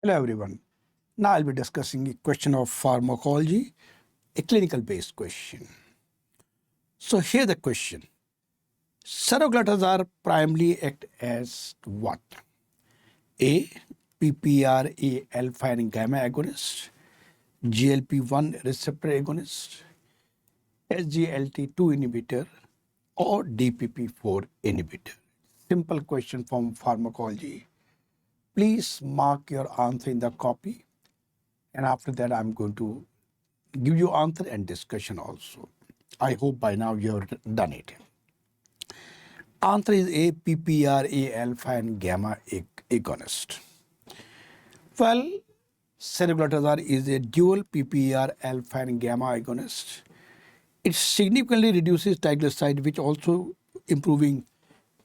Hello everyone. Now I'll be discussing a question of pharmacology, a clinical based question. So here the question. Seroglutins are primarily act as what? A. PPRA alpha and gamma agonist, GLP-1 receptor agonist, SGLT2 inhibitor, or DPP4 inhibitor. Simple question from pharmacology. Please mark your answer in the copy, and after that I'm going to give you answer and discussion also. I hope by now you have done it. Answer is A, PPRA alpha and gamma agonist. Well, seroglutazar is a dual PPR alpha and gamma agonist. It significantly reduces triglyceride, which also improving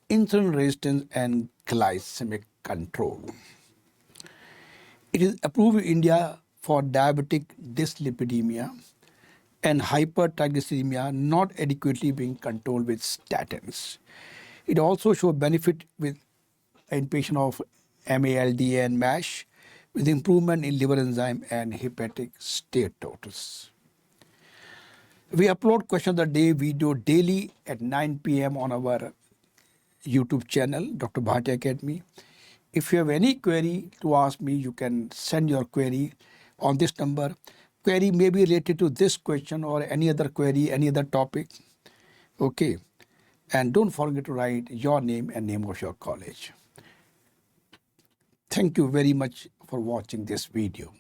insulin resistance and glycemic control. It is approved in India for diabetic dyslipidemia and hypertriglyceridemia not adequately being controlled with statins. It also shows benefit in patient of MALD and MASH with improvement in liver enzyme and hepatic steatosis. We upload question of the day video daily at 9 p.m. on our YouTube channel, Dr. Bhatia Academy. If you have any query to ask me, you can send your query on this number. Query may be related to this question or any other query, any other topic. Okay. And don't forget to write your name and name of your college. Thank you very much for watching this video.